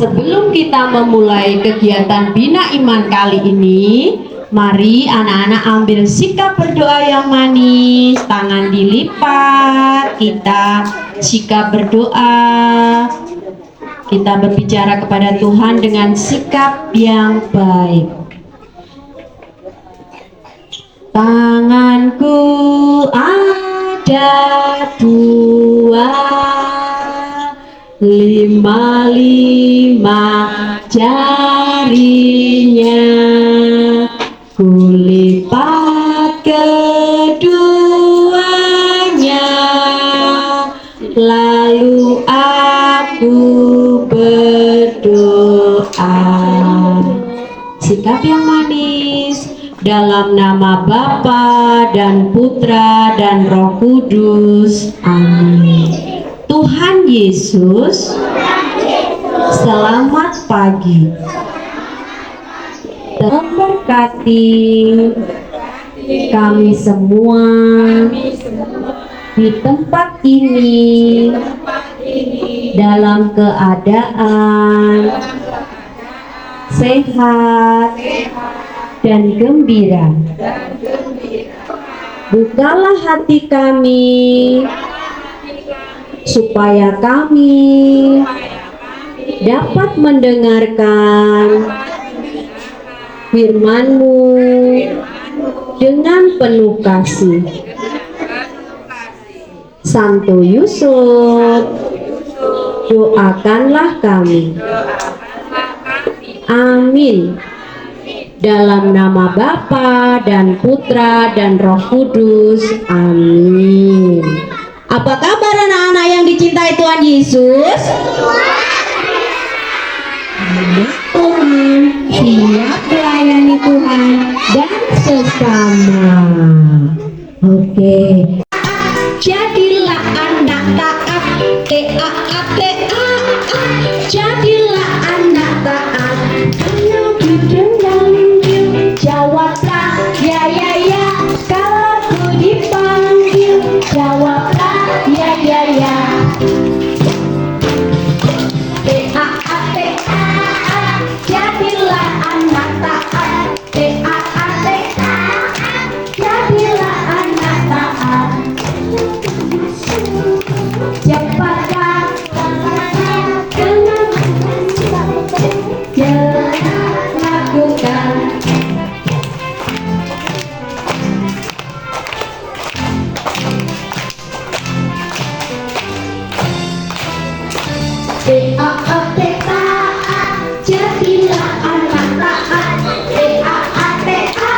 Sebelum kita memulai kegiatan Bina Iman kali ini, mari anak-anak ambil sikap berdoa yang manis, tangan dilipat, kita sikap berdoa. Kita berbicara kepada Tuhan dengan sikap yang baik. Tanganku ada dua, lima jarinya, kulipat keduanya, lalu aku berdoa. Sikap yang manis. Dalam nama Bapa dan Putra dan Roh Kudus. Amin. Tuhan Yesus, selamat pagi. Memberkati kami semua di tempat ini dalam keadaan sehat dan gembira. Bukalah hati kami supaya kami dapat mendengarkan firman-Mu dengan penuh kasih. Santo Yusuf, doakanlah kami. Amin. Dalam nama Bapa dan Putra dan Roh Kudus. Amin. Apa kabar anak-anak yang dicintai Tuhan Yesus? Tuhan siap melayani Tuhan dan sesama. Oke. Jadilah anak taat, T-A-A-T-A. Jadilah anak taat. Kalau dipanggil, jawablah ya ya ya. Kalau ku dipanggil, jawablah ya ya ya. T-A-A-T-A. Jadilah anak taat, T-A-A-T-A. Jadilah anak taat. Cepatlah lakukan. T-A-A-T-A. Jadilah anak taat, T-A-A-T-A.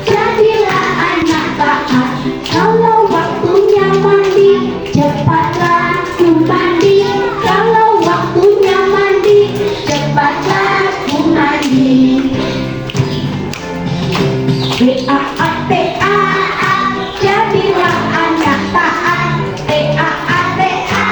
Jadilah anak taat. Kalau waktunya mandi, cepatlah ku mandi. Kalau waktunya mandi, cepatlah ku mandi. T-A-A-T-A. Jadilah anak taat, T-A-A-T-A.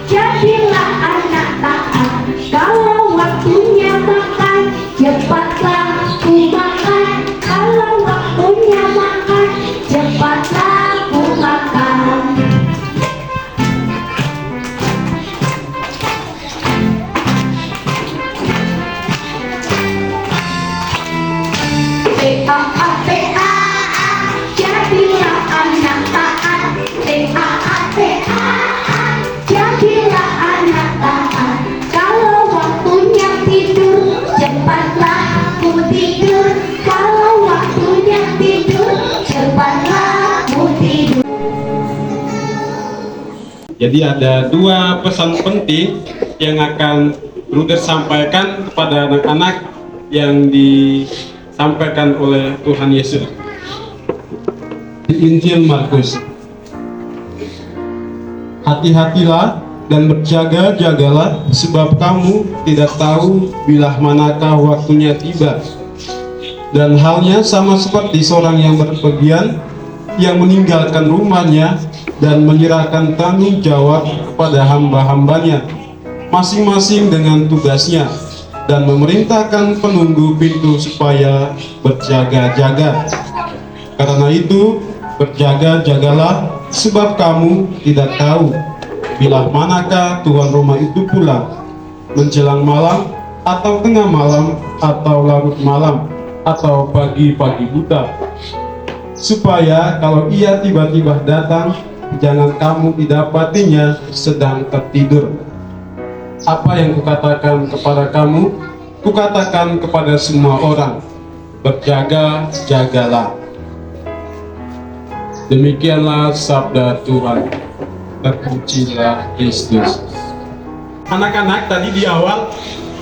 Jadilah anak taat. Kalau waktunya makan, cepatlah ku makan. Kalau waktunya makan, cepatlah ku makan. T-A-A-T-A. Jadilah anak taat, T-A-A-T-A. Jadilah anak taat. Kalau waktunya tidur, cepatlah ku tidur. Kalau waktunya tidur, cepatlah ku tidur. Jadi ada dua pesan penting yang akan Bruder sampaikan kepada anak-anak yang disampaikan oleh Tuhan Yesus. Injil Markus. Hati-hatilah dan berjaga-jagalah, sebab kamu tidak tahu bila manakah waktunya tiba. Dan halnya sama seperti seorang yang berpergian, yang meninggalkan rumahnya dan menyerahkan tanggung jawab kepada hamba-hambanya, masing-masing dengan tugasnya, dan memerintahkan penunggu pintu supaya berjaga-jaga. Karena itu, berjaga-jagalah, sebab kamu tidak tahu bila manakah tuan rumah itu pulang. menjelang malam, atau tengah malam, atau larut malam, atau pagi-pagi buta. Supaya kalau ia tiba-tiba datang, jangan kamu didapatinya sedang tertidur. Apa yang kukatakan kepada kamu, kukatakan kepada semua orang, berjaga-jagalah. Demikianlah sabda Tuhan. Terpujilah Kristus. Anak-anak, tadi di awal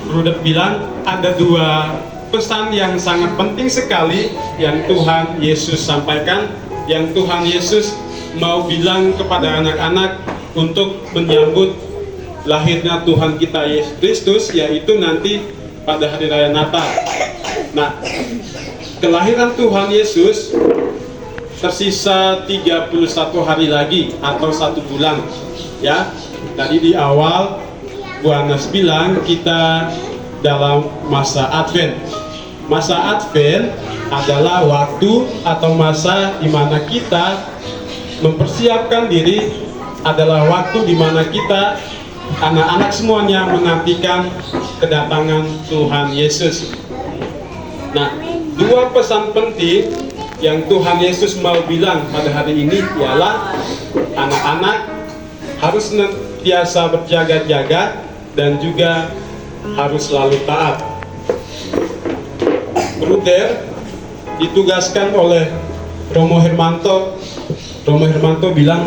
Bruder bilang ada dua pesan yang sangat penting sekali yang Tuhan Yesus sampaikan, yang Tuhan Yesus mau bilang kepada anak-anak untuk menyambut lahirnya Tuhan kita Yesus Kristus, yaitu nanti pada hari raya Natal. Nah, kelahiran Tuhan Yesus tersisa 31 hari lagi atau 1 bulan. Ya, tadi di awal Bu Anas bilang kita dalam masa Advent. Masa Advent adalah waktu atau masa di mana kita mempersiapkan diri, adalah waktu di mana kita anak-anak semuanya menantikan kedatangan Tuhan Yesus. Nah, dua pesan penting yang Tuhan Yesus mau bilang pada hari ini ialah anak-anak harus senantiasa berjaga-jaga dan juga harus selalu taat. Bruder ditugaskan oleh Romo Hermanto. Romo Hermanto bilang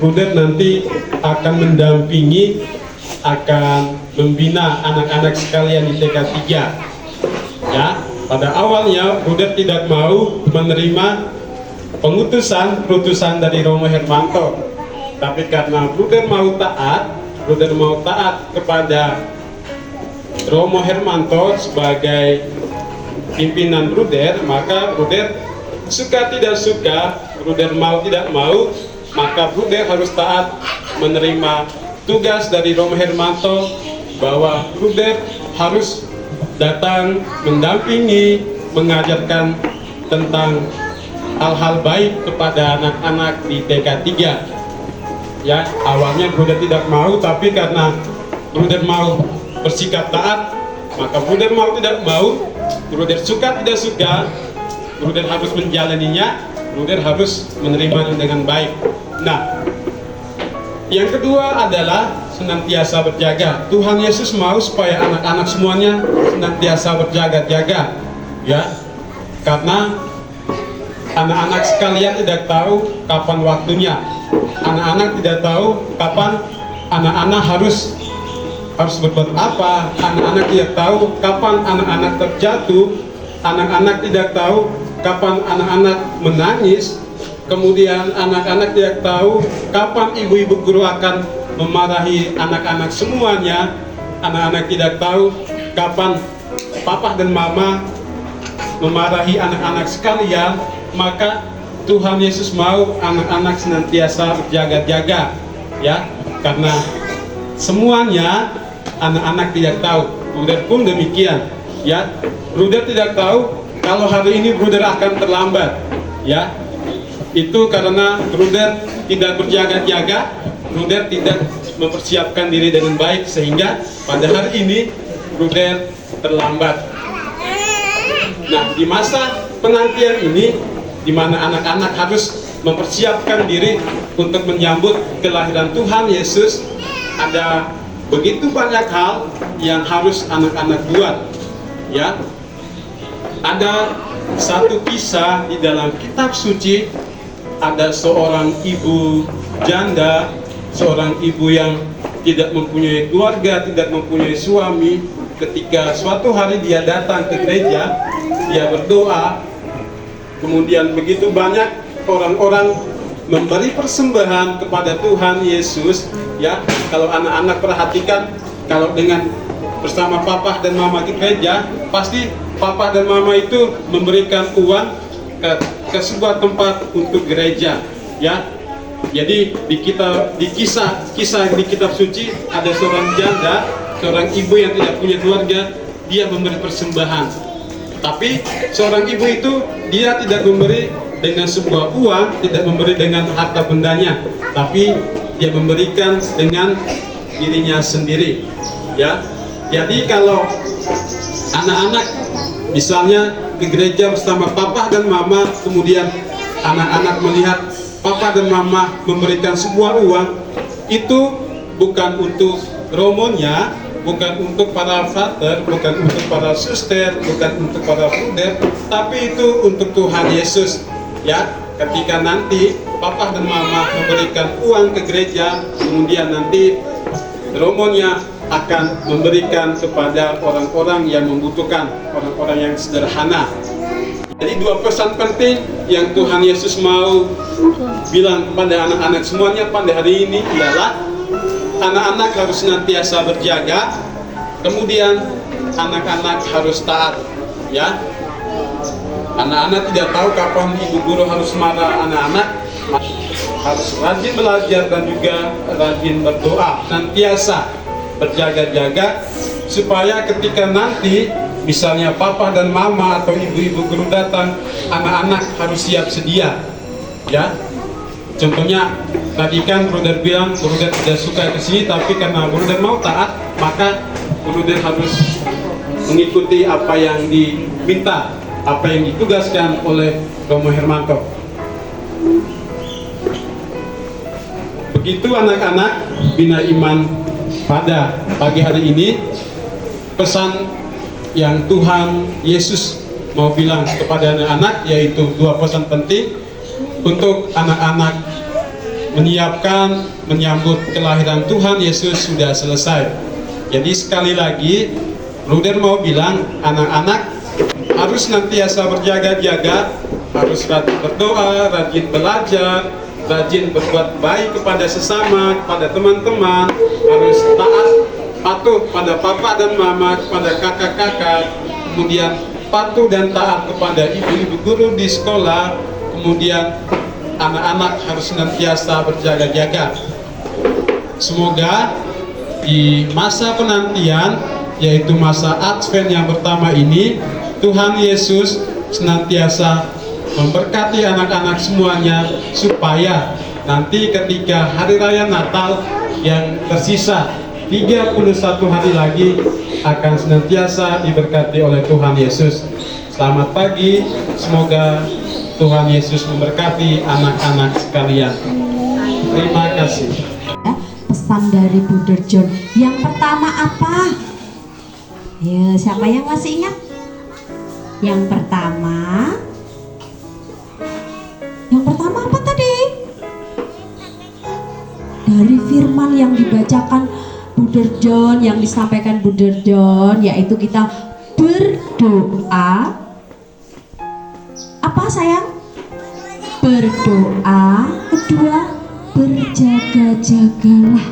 Bruder nanti akan mendampingi, akan membina anak-anak sekalian di TK 3. Ya, pada awalnya Bruder tidak mau menerima pengutusan dari Romo Hermanto, tapi karena Bruder mau taat kepada Romo Hermanto sebagai pimpinan Bruder, maka Bruder suka tidak suka, Bruder mau tidak mau, maka Bruder harus taat menerima tugas dari Romo Hermanto bahwa Bruder harus datang mendampingi, mengajarkan tentang hal-hal baik kepada anak-anak di TK 3. Ya, awalnya Bruder tidak mau, tapi karena Bruder mau bersikap taat, maka Bruder mau tidak mau, Bruder suka tidak suka, Bruder harus menjalaninya, Bruder harus menerimanya dengan baik. Nah, yang kedua adalah senantiasa berjaga. Tuhan Yesus mau supaya anak-anak semuanya senantiasa berjaga-jaga, ya, karena anak-anak sekalian tidak tahu kapan waktunya. Anak-anak tidak tahu kapan anak-anak harus berbuat apa. Anak-anak tidak tahu kapan anak-anak terjatuh. Anak-anak tidak tahu kapan anak-anak menangis. Kemudian anak-anak tidak tahu kapan ibu-ibu guru akan memarahi anak-anak semuanya. Anak-anak tidak tahu kapan papa dan mama memarahi anak-anak sekalian. Maka Tuhan Yesus mau anak-anak senantiasa berjaga-jaga, ya, karena semuanya anak-anak tidak tahu. Bruder pun demikian, ya. Bruder tidak tahu kalau hari ini Bruder akan terlambat, ya. Itu karena Bruder tidak berjaga-jaga, Bruder tidak mempersiapkan diri dengan baik, sehingga pada hari ini Bruder terlambat. Nah, di masa penantian ini, di mana anak-anak harus mempersiapkan diri untuk menyambut kelahiran Tuhan Yesus, ada begitu banyak hal yang harus anak-anak buat, ya. Ada satu kisah di dalam kitab suci, ada seorang ibu janda, seorang ibu yang tidak mempunyai keluarga, tidak mempunyai suami. Ketika suatu hari dia datang ke gereja, dia berdoa, kemudian begitu banyak orang-orang memberi persembahan kepada Tuhan Yesus, ya. Kalau anak-anak perhatikan, kalau dengan bersama papa dan mama di gereja, pasti papa dan mama itu memberikan uang ke sebuah tempat untuk gereja, ya. Jadi di kisah di kitab suci ada seorang janda, seorang ibu yang tidak punya keluarga, dia memberi persembahan. Tapi seorang ibu itu dia tidak memberi dengan sebuah uang, tidak memberi dengan harta bendanya, tapi dia memberikan dengan dirinya sendiri, ya. Jadi kalau anak-anak misalnya ke gereja bersama papa dan mama, kemudian anak-anak melihat papa dan mama memberikan sebuah uang, itu bukan untuk romonya, bukan untuk para father, bukan untuk para suster, bukan untuk para bruder, tapi itu untuk Tuhan Yesus. Ya, ketika nanti papa dan mama memberikan uang ke gereja, kemudian nanti romonya akan memberikan kepada orang-orang yang membutuhkan, orang-orang yang sederhana. Jadi dua pesan penting yang Tuhan Yesus mau bilang kepada anak-anak semuanya pada hari ini ialah anak-anak harus senantiasa berjaga, kemudian anak-anak harus taat. Ya, anak-anak tidak tahu kapan ibu guru harus marah anak-anak, harus rajin belajar dan juga rajin berdoa, senantiasa berjaga-jaga supaya ketika nanti misalnya papa dan mama atau ibu-ibu guru datang, anak-anak harus siap sedia. Ya, contohnya tadi kan Bruder bilang Bruder tidak suka ke sini, tapi karena Bruder mau taat, maka Bruder harus mengikuti apa yang diminta, apa yang ditugaskan oleh Romo Hermanto. Begitu anak-anak Bina Iman pada pagi hari ini, pesan yang Tuhan Yesus mau bilang kepada anak-anak yaitu dua pesan penting untuk anak-anak menyiapkan menyambut kelahiran Tuhan Yesus sudah selesai. Jadi sekali lagi Bruder mau bilang anak-anak harus senantiasa berjaga-jaga, harus rajin berdoa, rajin belajar, rajin berbuat baik kepada sesama, kepada teman-teman, harus taat, patuh pada papa dan mama, kepada kakak-kakak, kemudian patuh dan taat kepada ibu-ibu guru di sekolah, kemudian anak-anak harus senantiasa berjaga-jaga. Semoga di masa penantian, yaitu masa Advent yang pertama ini, Tuhan Yesus senantiasa memberkati anak-anak semuanya supaya nanti ketika hari raya Natal yang tersisa 31 hari lagi akan senantiasa diberkati oleh Tuhan Yesus. Selamat pagi, semoga Tuhan Yesus memberkati anak-anak sekalian. Terima kasih. Pesan dari Bruder John yang pertama apa? Ya, siapa yang masih ingat? Yang pertama apa tadi? Dari firman yang dibacakan Bruder John, yang disampaikan Bruder John, yaitu kita berdoa. Apa sayang? Berdoa. Kedua, berjaga-jagalah.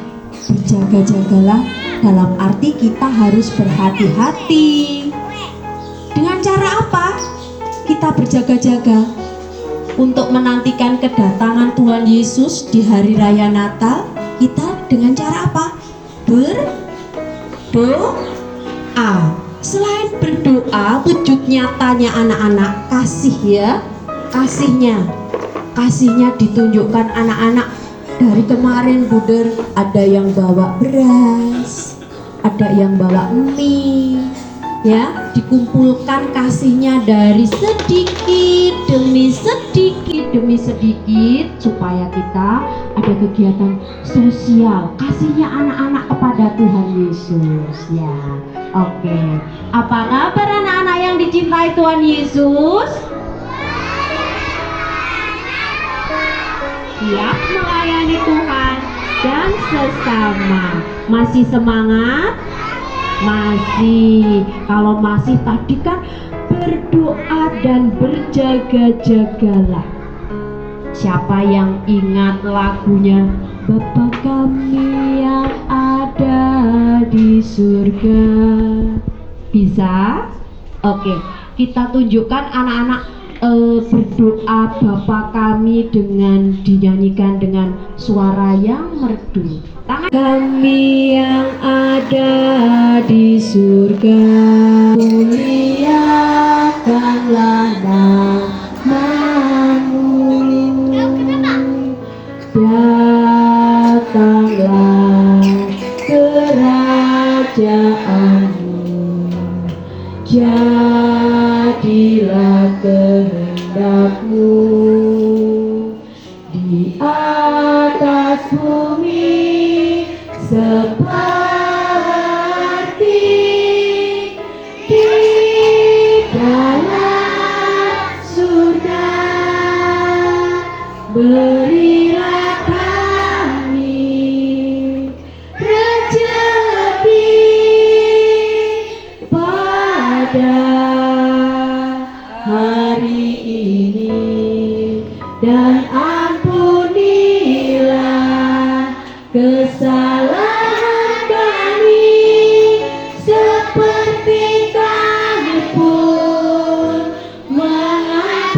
Berjaga-jagalah dalam arti kita harus berhati-hati. Dengan cara apa? Kita berjaga-jaga untuk menantikan kedatangan Tuhan Yesus di hari raya Natal. Kita dengan cara apa? Berdoa. Selain berdoa, wujud nyatanya anak-anak kasih ya. Kasihnya ditunjukkan anak-anak. Dari kemarin Bruder ada yang bawa beras, ada yang bawa mie, ya, dikumpulkan kasihnya dari sedikit demi sedikit supaya kita ada kegiatan sosial, kasihnya anak-anak kepada Tuhan Yesus ya. Oke, apa kabar anak-anak yang dicintai Tuhan Yesus? Siap melayani Tuhan dan sesama. Masih semangat? Masih. Kalau masih tadi kan berdoa dan berjaga-jagalah. Siapa yang ingat lagunya Bapa kami yang ada di surga? Bisa? Oke, kita tunjukkan anak-anak berdoa Bapa kami dengan dinyanyikan dengan suara yang merdu. Tangan. Kami yang ada di surga, muliakanlah namamu, datanglah kerajaan jadilah kehendak-Mu di atas bumi seperti di dalam surga. Berilah kami rezeki pada hari ini, dan ampunilah kesalahan kami seperti kami pun mengampuni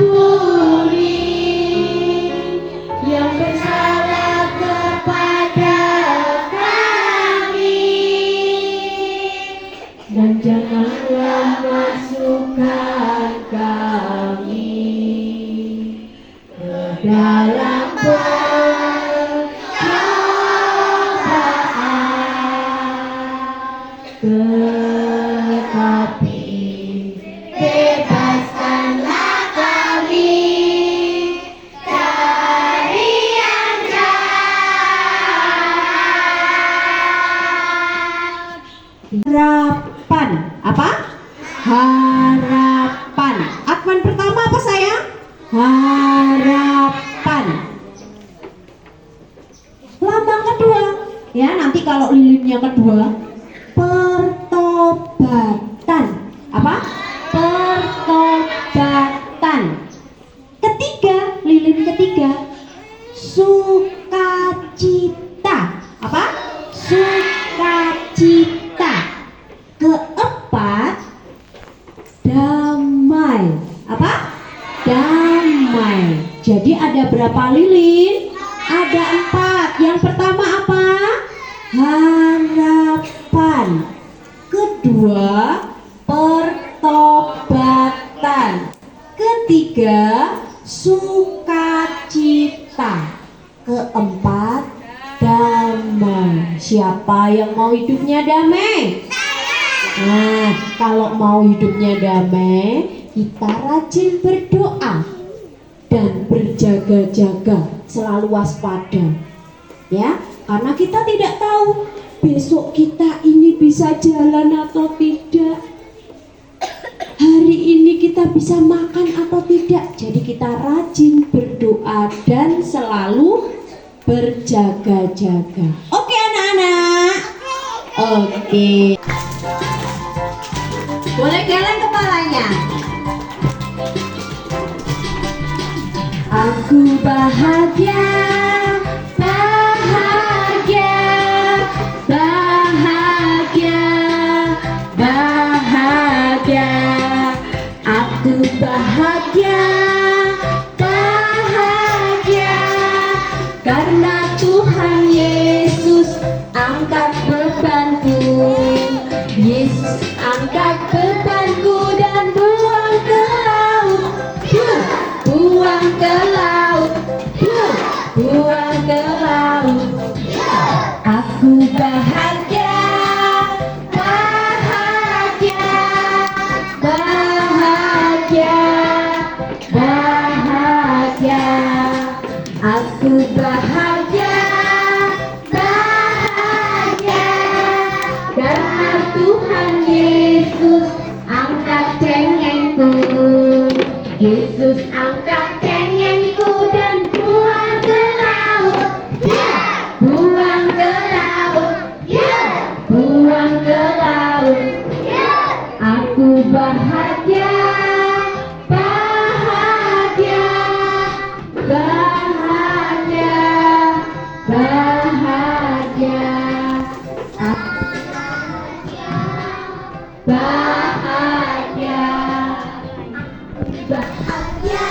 yang bersalah kepada kami, dan janganlah masukkan kami ke dalam pencobaan, tetapi bebaskanlah kami dari yang jahat. Harapan apa? Harapan. Akwan pertama apa sayang? Harapan. Lambang kedua, ya nanti kalau lilinnya kedua, pertobatan. Apa? Pertobatan. Ketiga, lilin ketiga, sukacita. Apa? Sukacita. Keempat, damai. Apa? Damai. Jadi ada berapa lilin? Ada 4. Yang pertama apa? Harapan. Kedua, pertobatan. Ketiga, sukacita. Keempat, damai. Siapa yang mau hidupnya damai? Nah, kalau mau hidupnya damai, kita rajin berdoa dan berjaga-jaga, selalu waspada. Ya, karena kita tidak tahu besok kita ini bisa jalan atau tidak. Hari ini kita bisa makan atau tidak. Jadi kita rajin berdoa dan selalu berjaga-jaga. Oke anak-anak? Oke. Boleh geleng kepalanya. Aku bahagia, bahagia, bahagia, bahagia. Aku bahagia, bahagia, karena Tuhan Yesus angkat bebanku. Yesus angkat bebanku dan buang ke laut, buang ke laut, buang ke laut. Aku bahagia, bahagia, bahagia, bahagia. Aku bahagia, bahagia, karena Tuhan Yesus angkat cengengku. Yesus angkat cengengku dan buang ke laut, buang ke laut, buang ke laut. Aku bahagia, bahagia, bahagia, bahagia. Bahagia, bahagia,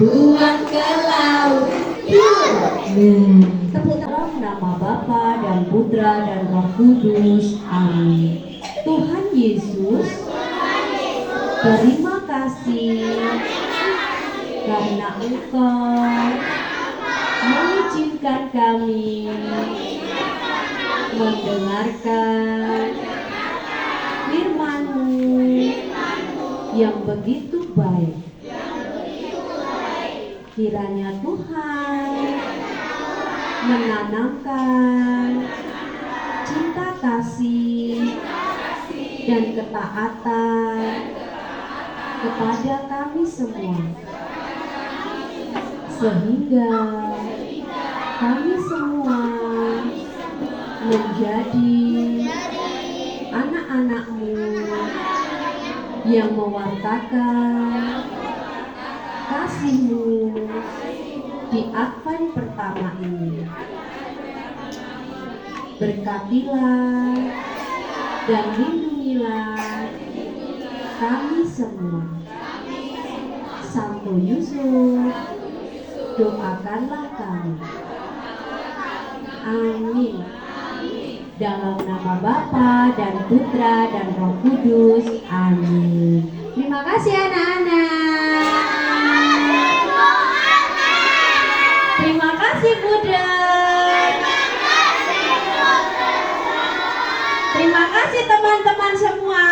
buang ke laut. Tepuk tangan nama Bapa dan Putra dan Roh Kudus. Amin. Tuhan Yesus, terima kasih karena Engkau mengizinkan kami mendengarkan firman-Mu yang begitu baik. Kiranya Tuhan menanamkan cinta kasih dan ketaatan kepada kami semua, sehingga kami semua menjadi anak-anak-Mu yang mewartakan kasih-Mu di Advent pertama ini. Berkatilah dan lindungilah kami semua. Santo Yusuf, doakanlah kami. Amin. Dalam nama Bapa dan Putra dan Roh Kudus. Amin. Terima kasih anak-anak. Terima kasih Bunda. Terima kasih teman-teman semua.